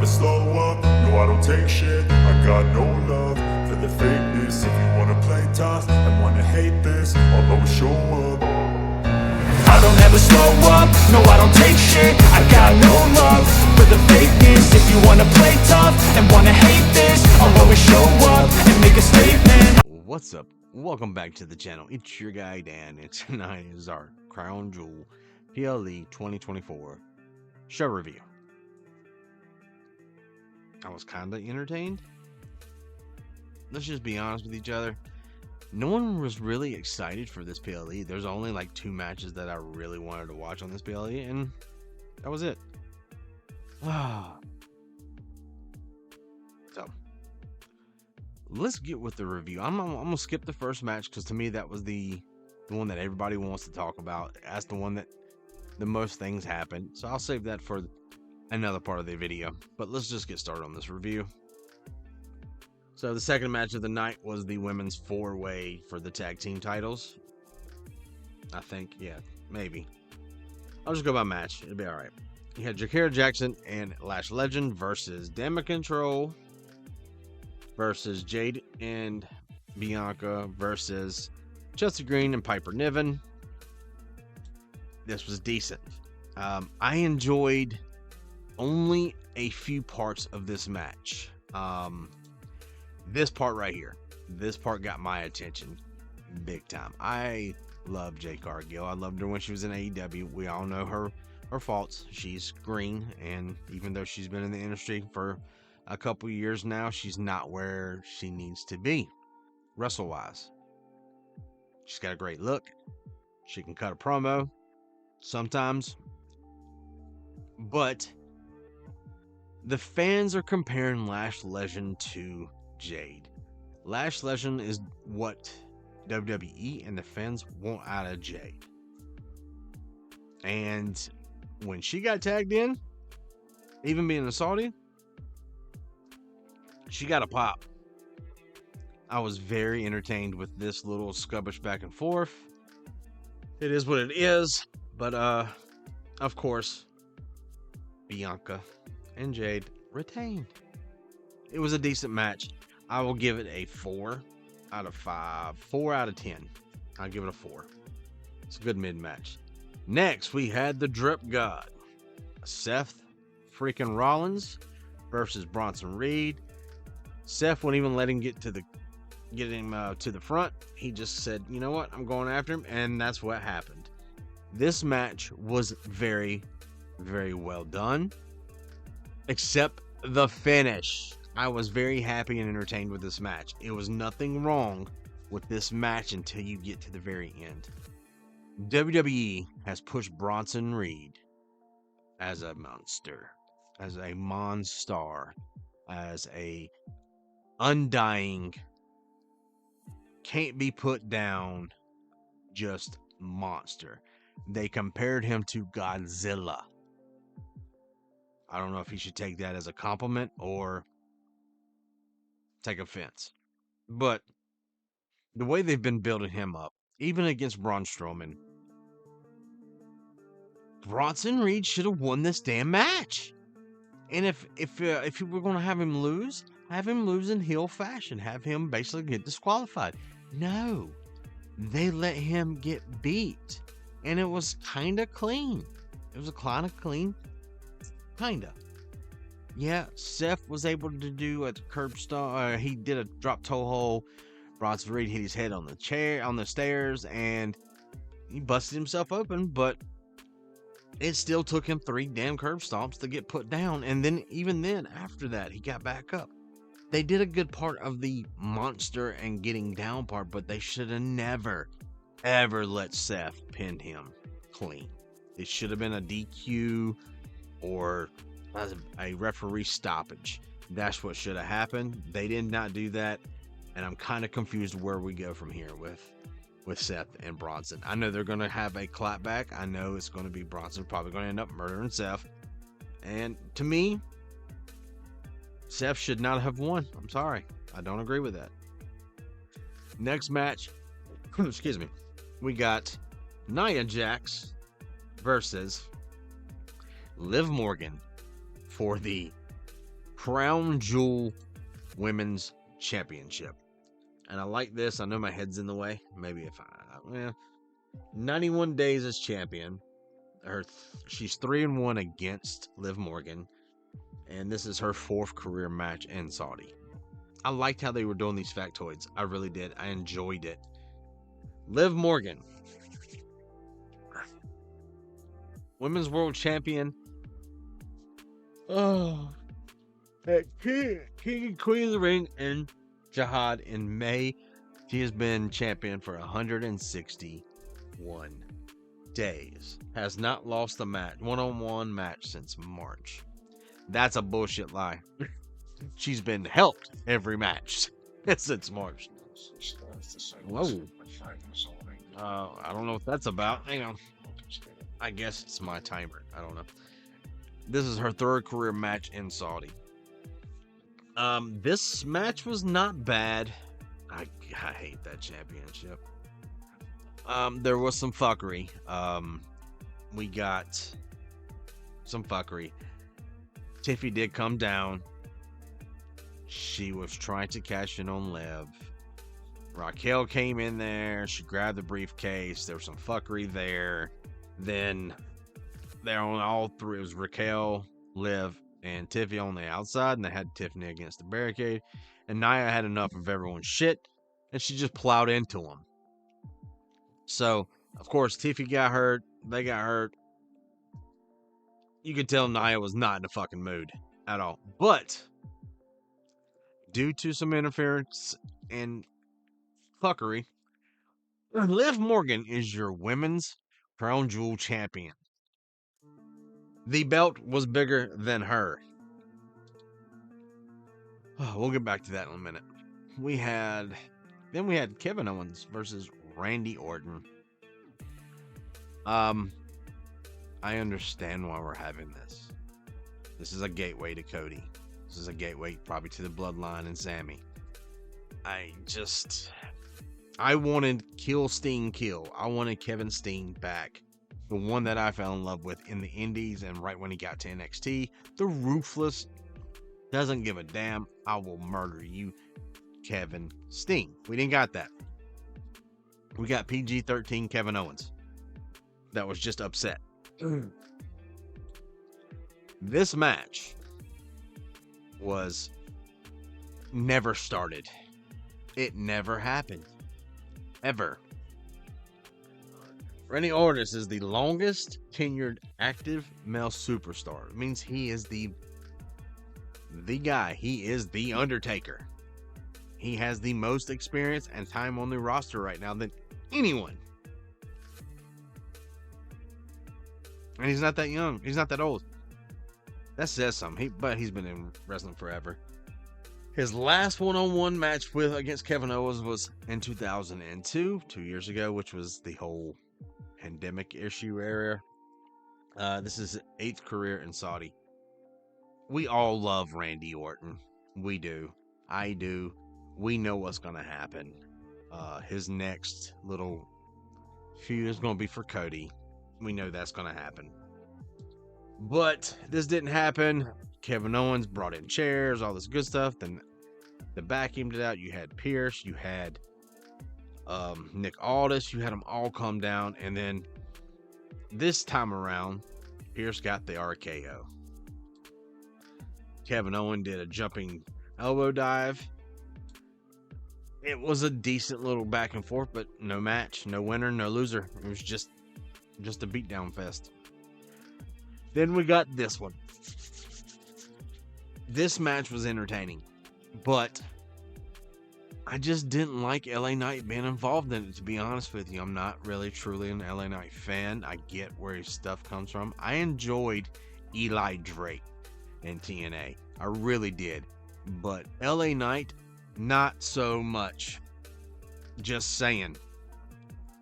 never slow up, no I don't take shit. I got no love for the fakeness. If you wanna play tough and wanna hate this, I'll always show up. I don't ever slow up, no I don't take shit. I got no love for the fakeness. If you wanna play tough and wanna hate this, I'll always show up and make a statement. What's up? Welcome back to the channel. It's your guy Dan, and tonight is our Crown Jewel PLE 2024 show review. I was kinda entertained. Let's just be honest with each other. No one was really excited for this PLE. There's only like 2 matches that I really wanted to watch on this PLE, and that was it. So let's get with the review. I'm gonna skip the first match because to me that was the one that everybody wants to talk about. That's the one that the most things happen. So I'll save that for another part of the video. But let's just get started on this review. So the second match of the night was the women's 4-way for the tag team titles. I think, yeah, maybe. I'll just go by match. It'll be all right. You had Jakara Jackson and Lash Legend versus Damage Control versus Jade and Bianca versus Chelsea Green and Piper Niven. This was decent. I enjoyed only a few parts of this match. This part right here, this part got my attention big time. I love Jade Cargill. I loved her when she was in AEW. We all know her faults. She's green, and even though she's been in the industry for a couple years now, she's not where she needs to be wrestle wise. She's got a great look. She can cut a promo sometimes, but the fans are comparing Lash Legend to Jade. Lash Legend is what WWE and the fans want out of Jade. And when she got tagged in, even being a Saudi, she got a pop. I was very entertained with this little scubbish back and forth. It is what it is, but of course, Bianca and Jade retained. It was a decent match. I will give it a 4 out of 5. 4 out of 10. I'll give it a 4. It's a good mid-match. Next, we had the Drip God, Seth freaking Rollins versus Bronson Reed. Seth wouldn't even let him get him to the front. He just said, you know what, I'm going after him, and that's what happened. This match was very, very well done, except the finish. I was very happy and entertained with this match. It was nothing wrong with this match until you get to the very end. WWE has pushed Bronson Reed as a monster, as a monstar, as a undying, can't be put down, just monster. They compared him to Godzilla. I don't know if he should take that as a compliment or take offense. But the way they've been building him up, even against Braun Strowman, Bronson Reed should have won this damn match. And if you were going to have him lose in heel fashion, have him basically get disqualified. No, they let him get beat, and it was kind of clean. It was a kind of clean, kinda. Yeah, Seth was able to do a curb stomp. He did a drop toe hold. Bronson Reed hit his head on the stairs, and he busted himself open. But it still took him 3 damn curb stomps to get put down. And then even then, after that, he got back up. They did a good part of the monster and getting down part, but they should have never, ever let Seth pin him clean. It should have been a DQ or a referee stoppage. That's what should have happened. They did not do that, and I'm kind of confused where we go from here with Seth and Bronson. I know they're going to have a clapback. I know it's going to be Bronson probably going to end up murdering Seth, and to me, Seth should not have won. I'm sorry, I don't agree with that. Next match, excuse me, we got Nia Jax versus Liv Morgan for the Crown Jewel Women's Championship. And I like this. I know my head's in the way. Maybe if 91 days as champion. She's 3-1 against Liv Morgan. And this is her 4th career match in Saudi. I liked how they were doing these factoids. I really did. I enjoyed it. Liv Morgan, Women's World Champion. Oh, at King and Queen of the Ring and Jihad in May. She has been champion for 161 days. Has not lost a match, one-on-one match since March. That's a bullshit lie. She's been helped every match since March. Whoa. I don't know what that's about. Hang on. I guess it's my timer. I don't know. This is her 3rd career match in Saudi. This match was not bad. I hate that championship. There was some fuckery. We got some fuckery. Tiffy did come down. She was trying to cash in on Liv. Raquel came in there. She grabbed the briefcase. There was some fuckery there. Then they're on all three. It was Raquel, Liv, and Tiffy on the outside, and they had Tiffany against the barricade. And Nia had enough of everyone's shit, and she just plowed into them. So, of course, Tiffy got hurt. They got hurt. You could tell Nia was not in a fucking mood at all. But due to some interference and fuckery, Liv Morgan is your women's Crown Jewel champion. The belt was bigger than her. We'll get back to that in a minute. Then we had Kevin Owens versus Randy Orton. I understand why we're having this. This is a gateway to Cody. This is a gateway probably to the Bloodline and Sami. I wanted Kill Sting Kill. I wanted Kevin Steen back. The one that I fell in love with in the Indies and right when he got to NXT. The ruthless, doesn't give a damn, I will murder you, Kevin Steen. We didn't got that. We got PG-13 Kevin Owens. That was just upset. This match was never started. It never happened. Ever. Randy Orton is the longest tenured active male superstar. It means he is the guy. He is the Undertaker. He has the most experience and time on the roster right now than anyone. And he's not that young. He's not that old. That says something. But he's been in wrestling forever. His last one-on-one match against Kevin Owens was in 2002, 2 years ago, which was the whole pandemic issue area. This is his 8th career in Saudi. We all love Randy Orton. We do. I do. We know what's going to happen. His next little feud is going to be for Cody. We know that's going to happen. But this didn't happen. Kevin Owens brought in chairs, all this good stuff. Then the back teamed it out. You had Pierce, you had Nick Aldis, you had them all come down. And then this time around, Pierce got the RKO. Kevin Owens did a jumping elbow dive. It was a decent little back and forth, but no match, no winner, no loser. It was just a beatdown fest. Then we got this one. This match was entertaining, but I just didn't like LA Knight being involved in it, to be honest with you. I'm not really truly an LA Knight fan. I get where his stuff comes from. I enjoyed Eli Drake in TNA. I really did. But LA Knight, not so much. Just saying.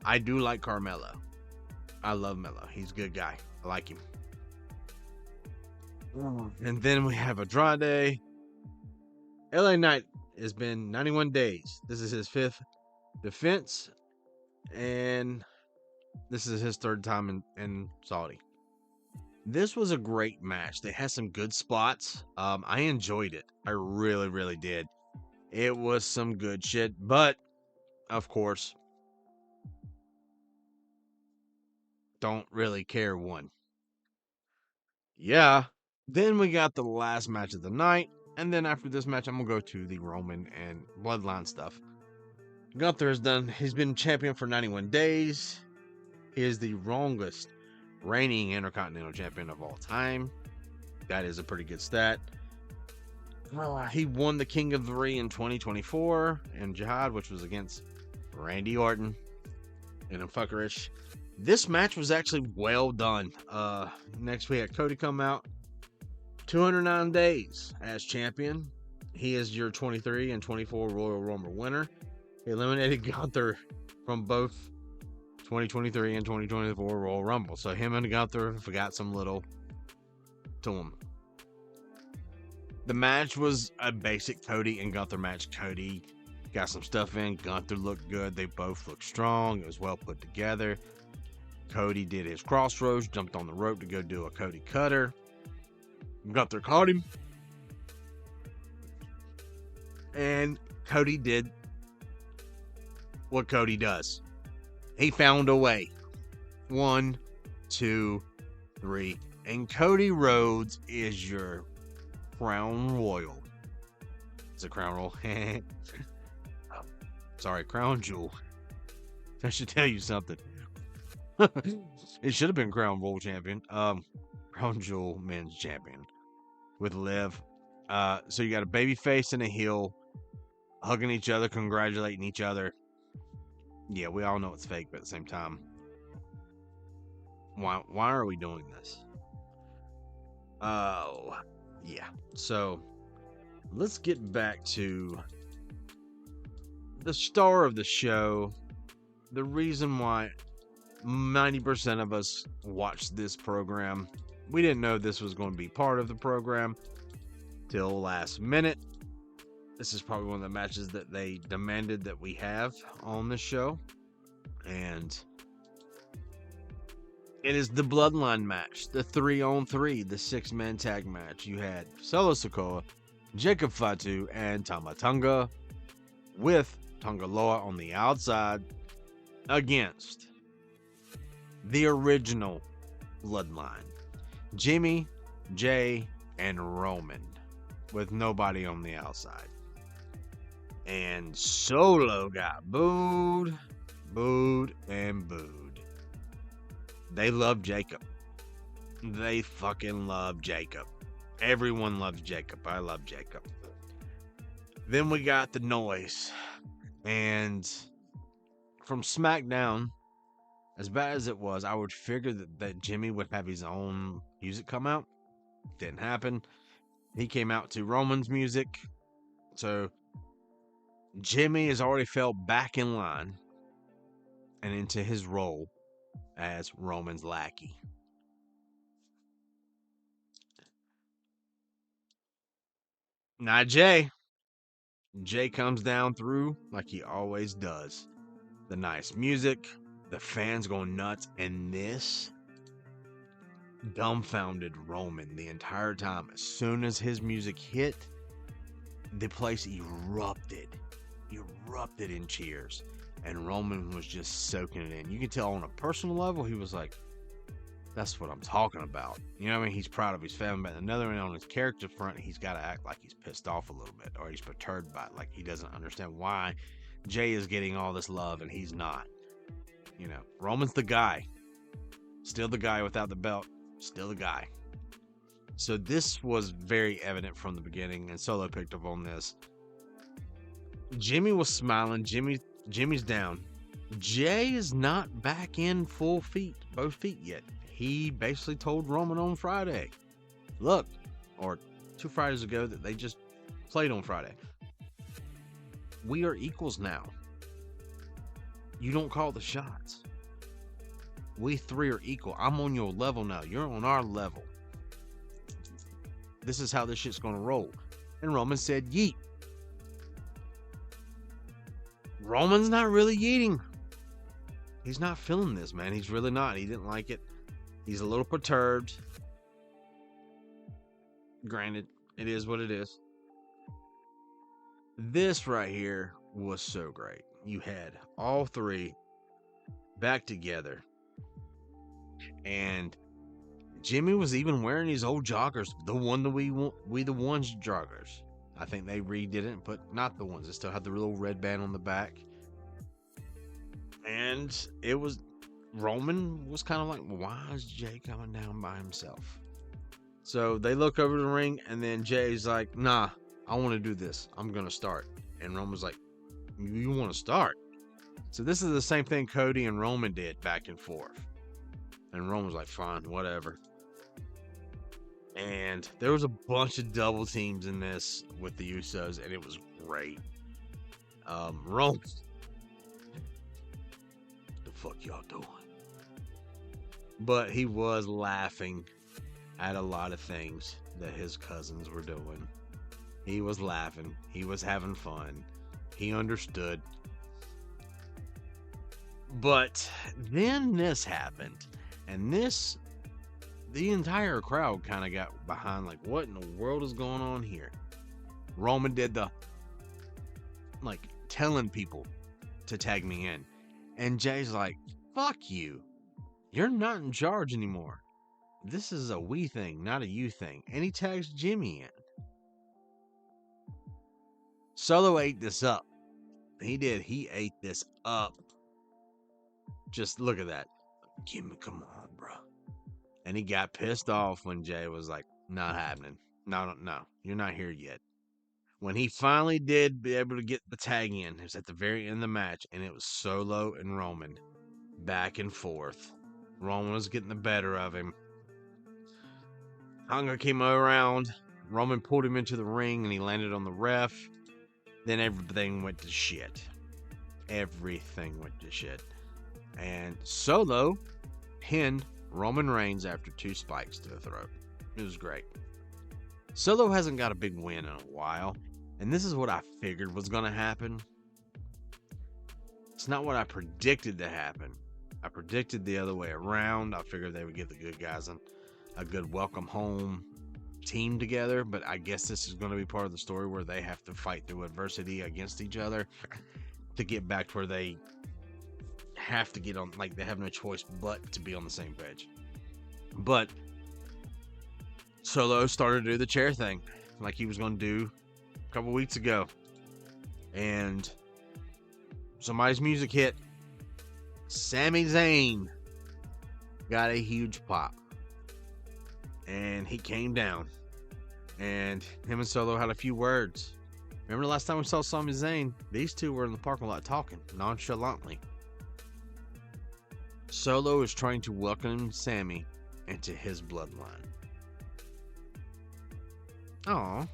I do like Carmelo. I love Melo. He's a good guy. I like him. And then we have Andrade. LA Knight has been 91 days. This is his 5th defense. And this is his 3rd time in Saudi. This was a great match. They had some good spots. I enjoyed it. I really, really did. It was some good shit, but of course, don't really care one. Yeah. Then we got the last match of the night, and then after this match, I'm gonna go to the Roman and Bloodline stuff. Gunther has done. He's been champion for 91 days. He is the longest reigning Intercontinental Champion of all time. That is a pretty good stat. He won the King of the Ring in 2024 in Jihad, which was against Randy Orton in a fuckerish. This match was actually well done. Next we had Cody come out. 209 days as champion. He is your 23 and 24 Royal Rumble winner. He eliminated Gunther from both 2023 and 2024 Royal Rumble. So him and Gunther forgot some little to him. The match was a basic Cody and Gunther match. Cody got some stuff in. Gunther looked good. They both looked strong. It was well put together. Cody did his crossroads, jumped on the rope to go do a Cody cutter. Gunther caught him. And Cody did what Cody does. He found a way. 1, 2, 3. And Cody Rhodes is your Crown Royal. It's a Crown Royal. Sorry, Crown Jewel. I should tell you something. It should have been Crown Royal champion. Crown Jewel men's champion with Liv. So you got a baby face and a heel hugging each other, congratulating each other. Yeah, we all know it's fake, but at the same time, why are we doing this? Oh, yeah. So let's get back to the star of the show. The reason why 90% of us watched this program. We didn't know this was going to be part of the program till last minute. This is probably one of the matches that they demanded that we have on the show. And it is the Bloodline match, the 3-on-3, the 6-man tag match. You had Solo Sikoa, Jacob Fatu, and Tama Tonga with Tanga Loa on the outside against the original Bloodline. Jimmy, Jey, and Roman with nobody on the outside. And Solo got booed, and booed. They love Jacob. They fucking love Jacob. Everyone loves Jacob. I love Jacob. Then we got the noise. And from SmackDown, as bad as it was, I would figure that Jimmy would have his own music come out. Didn't happen. He came out to Roman's music. So Jimmy has already fell back in line and into his role as Roman's lackey. Not Jey. Jey comes down through like he always does. The nice music, the fans going nuts, and this dumbfounded Roman the entire time. As soon as his music hit, the place erupted in cheers, and Roman was just soaking it in. You can tell on a personal level, he was like, that's what I'm talking about. You know what I mean? He's proud of his family, but another end on his character front, he's got to act like he's pissed off a little bit, or he's perturbed by it, like he doesn't understand why Jey is getting all this love and he's not. You know, Roman's the guy. Still the guy without the belt. Still the guy. So this was very evident from the beginning, and Solo picked up on this. Jimmy was smiling. Jimmy's down. Jey is not back in both feet yet. He basically told Roman on Friday, look, or 2 Fridays ago, that they just played on Friday. We are equals now. You don't call the shots. We 3 are equal. I'm on your level now. You're on our level. This is how this shit's gonna roll. And Roman said, yeet. Roman's not really yeeting. He's not feeling this, man. He's really not. He didn't like it. He's a little perturbed. Granted, it is what it is. This right here was so great. You had all three back together, and Jimmy was even wearing his old joggers, the one that we the ones joggers. I think they redid it and put not the ones. It still had the little red band on the back, and it was Roman was kind of like, why is Jey coming down by himself? So they look over the ring, and then Jay's like, nah, I want to do this. I'm gonna start. And Roman's like, you want to start? So this is the same thing Cody and Roman did back and forth. And Roman's like, fine, whatever. And there was a bunch of double teams in this with the Usos, and it was great. Roman, the fuck y'all doing? But he was laughing at a lot of things that his cousins were doing. He was laughing. He was having fun. He understood. But then this happened, and the entire crowd kind of got behind, like, what in the world is going on here? Roman did the, like, telling people to tag me in. And Jay's like, fuck you. You're not in charge anymore. This is a we thing, not a you thing. And he tags Jimmy in. Solo ate this up. He did. He ate this up. Just look at that. Jimmy, come on, bro. And he got pissed off when Jay was like, not happening. No, you're not here yet. When he finally did be able to get the tag in, it was at the very end of the match, and it was Solo and Roman back and forth. Roman was getting the better of him. Tanga came around. Roman pulled him into the ring, and he landed on the ref. Then everything went to shit. Everything went to shit. And Solo pinned Roman Reigns after 2 spikes to the throat. It was great. Solo hasn't got a big win in a while, and this is what I figured was going to happen. It's not what I predicted to happen. I predicted the other way around. I figured they would give the good guys a good welcome home team together, but I guess this is going to be part of the story where they have to fight through adversity against each other to get back to where they have to get on, like they have no choice but to be on the same page. But Solo started to do the chair thing like he was going to do a couple weeks ago, and somebody's music hit. Sami Zayn got a huge pop, and he came down, and him and Solo had a few words. Remember the last time we saw Sami Zayn? These two were in the parking lot talking nonchalantly. Solo is trying to welcome Sami into his bloodline. Aw.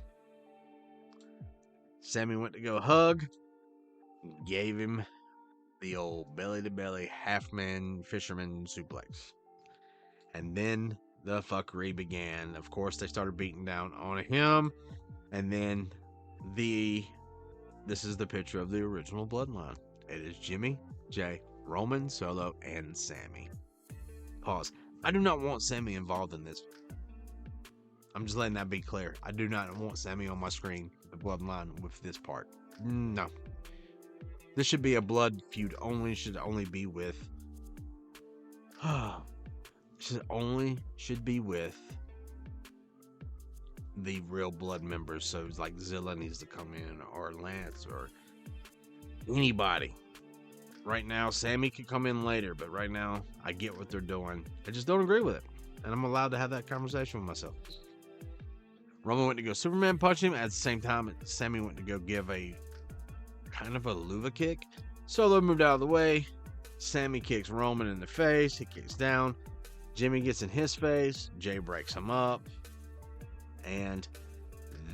Sami went to go hug, gave him the old belly-to-belly half-man fisherman suplex. And then the fuckery began. Of course, they started beating down on him. And then this is the picture of the original bloodline. It is Jimmy, Jay, Roman, Solo, and Sami. Pause. I do not want Sami involved in this. I'm just letting that be clear. I do not want Sami on my screen, the bloodline, with this part. No. This should be a blood feud only. Should only be with should be with the real blood members. So it's like Zilla needs to come in, or Lance, or anybody. Right now, Sami could come in later, but right now, I get what they're doing. I just don't agree with it. And I'm allowed to have that conversation with myself. Roman went to go Superman punch him. At the same time, Sami went to go give a kind of a luva kick. Solo moved out of the way. Sami kicks Roman in the face. He kicks down. Jimmy gets in his face. Jay breaks him up. And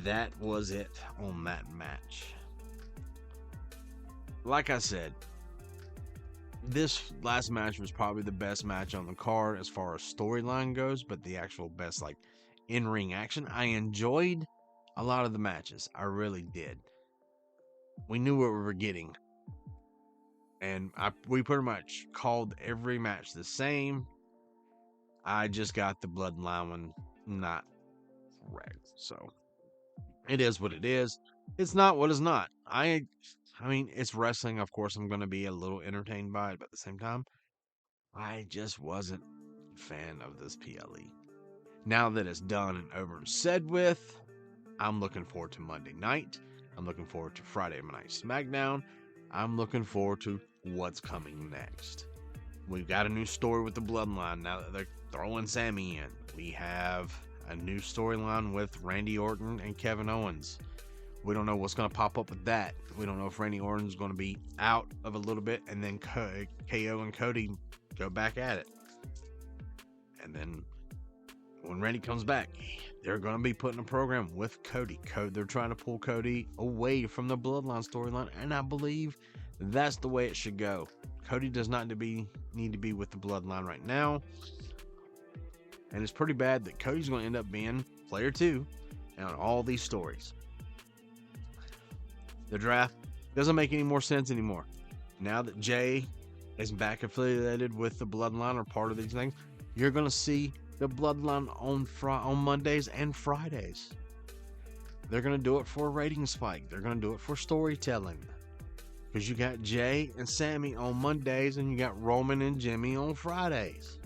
that was it on that match. Like I said, this last match was probably the best match on the card as far as storyline goes, but the actual best, like, in-ring action. I enjoyed a lot of the matches. I really did. We knew what we were getting. And we pretty much called every match the same. I just got the bloodline one not correct. So it is what it is. It's not what it's not. I mean, it's wrestling. Of course, I'm going to be a little entertained by it, but at the same time, I just wasn't a fan of this PLE. Now that it's done and over and said with, I'm looking forward to Monday night. I'm looking forward to Friday Night SmackDown. I'm looking forward to what's coming next. We've got a new story with the Bloodline now that they're throwing Sami in. We have a new storyline with Randy Orton and Kevin Owens. We don't know what's going to pop up with that. We don't know if Randy Orton's going to be out of a little bit and then KO and Cody go back at it. And then when Randy comes back, they're going to be putting a program with Cody. They're trying to pull Cody away from the Bloodline storyline, and I believe that's the way it should go. Cody does not need to be with the Bloodline right now. And it's pretty bad that Cody's going to end up being player 2 on all these stories. The draft doesn't make any more sense anymore. Now that Jey is back affiliated with the Bloodline or part of these things, you're going to see the Bloodline on Mondays and Fridays. They're going to do it for a rating spike. They're going to do it for storytelling. Because you got Jey and Sami on Mondays and you got Roman and Jimmy on Fridays.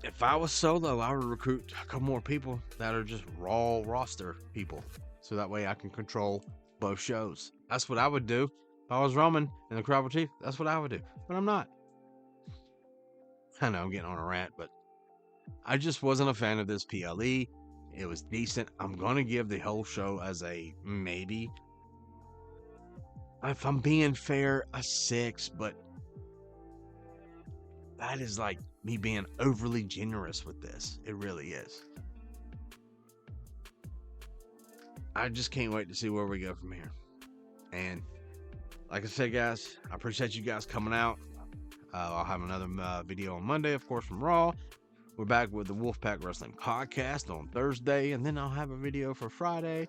If I was Solo, I would recruit a couple more people that are just raw roster people. So that way I can control both shows. That's what I would do. If I was Roman and the Tribal Chief, that's what I would do. But I'm not. I know I'm getting on a rant, but I just wasn't a fan of this PLE. It was decent. I'm going to give the whole show as a maybe. If I'm being fair, a 6, but that is like me being overly generous with this. It really is. I just can't wait to see where we go from here. And like I said, guys, I appreciate you guys coming out. I'll have another video on Monday, of course, from Raw. We're back with the Wolfpack Wrestling Podcast on Thursday, and then I'll have a video for Friday,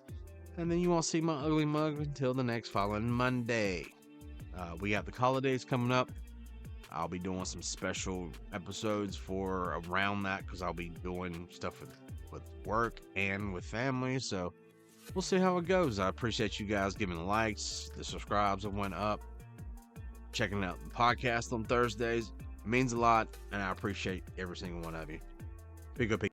and then you won't see my ugly mug until the next following Monday. We got the holidays coming up. I'll be doing some special episodes for around that because I'll be doing stuff with work and with family, so we'll see how it goes. I appreciate you guys giving likes, the subscribes that went up, checking out the podcast on Thursdays. It means a lot, and I appreciate every single one of you. Big up.